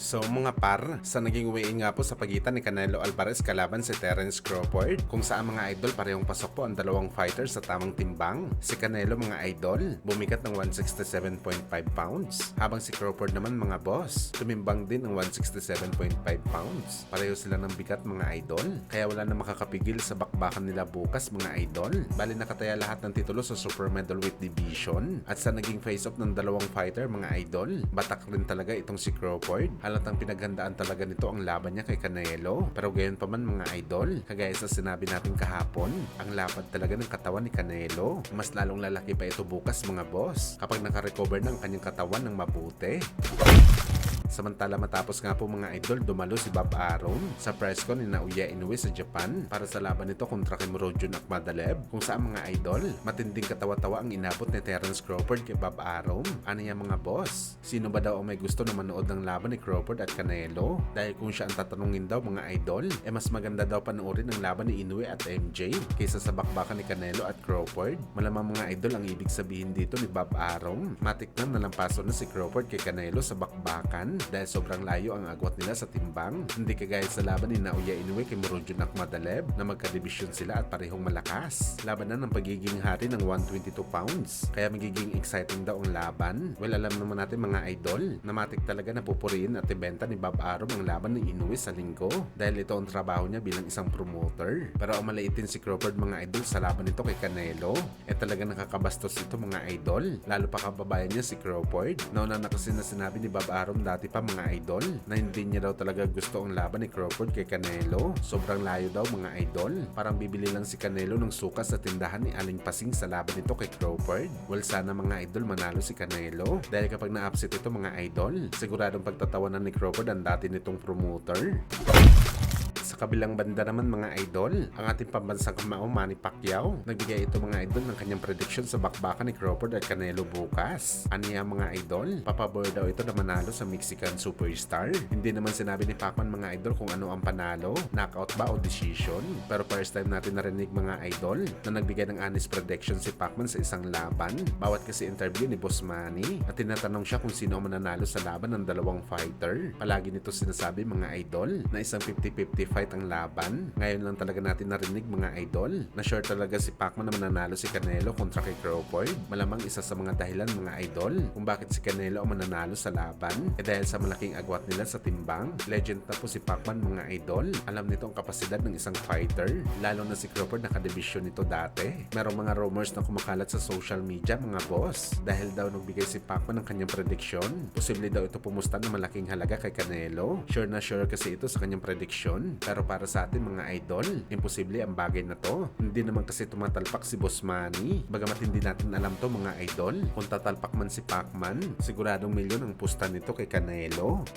So mga par, sa naging weigh-in nga po sa pagitan ni Canelo Alvarez kalaban si Terence Crawford, kung saan mga idol parehong pasok po ang dalawang fighters sa tamang timbang. Si Canelo mga idol, bumigat ng 167.5 pounds, habang si Crawford naman mga boss, tumimbang din ng 167.5 pounds. Pareho sila ng bigat mga idol, kaya wala na makakapigil sa bakbakan nila bukas mga idol. Bali nakataya lahat ng titulo sa super middleweight division. At sa naging face-off ng dalawang fighter mga idol, batak rin talaga itong si Crawford. Halatang pinaghandaan talaga nito ang laban niya kay Canelo. Pero gayon pa man mga idol, kagaya sa sinabi natin kahapon, ang lapad talaga ng katawan ni Canelo. Mas lalong lalaki pa ito bukas mga boss, kapag nakarecover ng kanyang katawan ng mabuti. Samantala matapos nga po mga idol, dumalo si Bob Arum sa press con ni Naoya Inoue sa Japan para sa laban nito kontra kay Murodjon Akhmadaliev, kung saan mga idol, matinding katawa-tawa ang inabot ni Terence Crawford kay Bob Arum. Ano yan mga boss? Sino ba daw ang may gusto na manood ng laban ni Crawford at Canelo? Dahil kung siya ang tatanungin daw mga idol, mas maganda daw panoorin ang laban ni Inoue at MJ kaysa sa bakbakan ni Canelo at Crawford. Malamang mga idol, ang ibig sabihin dito ni Bob Arum, matik na nalampaso na si Crawford kay Canelo sa bakbakan dahil sobrang layo ang agwat nila sa timbang. Hindi kagaya sa laban ni Naoya Inoue kay Murodjon Akhmadaliev na magkadibisyon sila at parehong malakas. Laban na ng pagiging hari ng 122 pounds. Kaya magiging exciting daw ang laban. Well, alam naman natin mga idol, na matik talaga na pupuriin at ibenta ni Bob Arum ang laban ni Inoue sa linggo dahil ito ang trabaho niya bilang isang promoter. Pero ang malaitin si Crawford mga idol sa laban nito kay Canelo, talaga nakakabastos ito mga idol. Lalo pa kababayan niya si Crawford. Nauna na kasi na sinabi ni Bob Arum dati pa mga idol na hindi niya daw talaga gusto ang laban ni Crawford kay Canelo. Sobrang layo daw mga idol. Parang bibili lang si Canelo ng suka sa tindahan ni Aling Pasing sa laban nito kay Crawford. Well, sana mga idol manalo si Canelo dahil kapag na-upset ito mga idol, siguradong pagtatawanan ni Crawford ang dati nitong promoter. Sa kabilang banda naman mga idol, ang ating pambansang kamao Manny Pacquiao, nagbigay ito mga idol ng kanyang prediction sa bakbakan ni Crawford at Canelo bukas. Aniya mga idol, papabor daw ito na manalo sa Mexican superstar. Hindi naman sinabi ni Pacman mga idol kung ano ang panalo, knockout ba o decision. Pero first time natin narinig mga idol na nagbigay ng honest prediction si Pacman sa isang laban. Bawat kasi interview ni Boss Manny at tinatanong siya kung sino ang mananalo sa laban ng dalawang fighter. Palagi nito sinasabi mga idol na isang 50-50 fight ang laban. Ngayon lang talaga natin narinig mga idol na sure talaga si Pacman na mananalo si Canelo kontra kay Crawford. Malamang isa sa mga dahilan mga idol kung bakit si Canelo ang mananalo sa laban dahil sa malaking agwat nila sa timbang. Legend na po si Pacman mga idol. Alam nito ang kapasidad ng isang fighter, lalo na si Crawford nakadebisyon nito dati. Merong mga rumors na kumakalat sa social media mga boss dahil daw nagbigay si Pacman ng kanyang prediction. Posible daw ito pumusta ng malaking halaga kay Canelo. Sure na sure kasi ito sa kanyang prediction. Pero para sa atin mga idol, imposible ang bagay na to. Hindi naman kasi tumatalpak si Boss Manny. Bagamat hindi natin alam to mga idol, kung tatalpak man si Pacman, siguradong milyon ang pusta nito kay Canelo.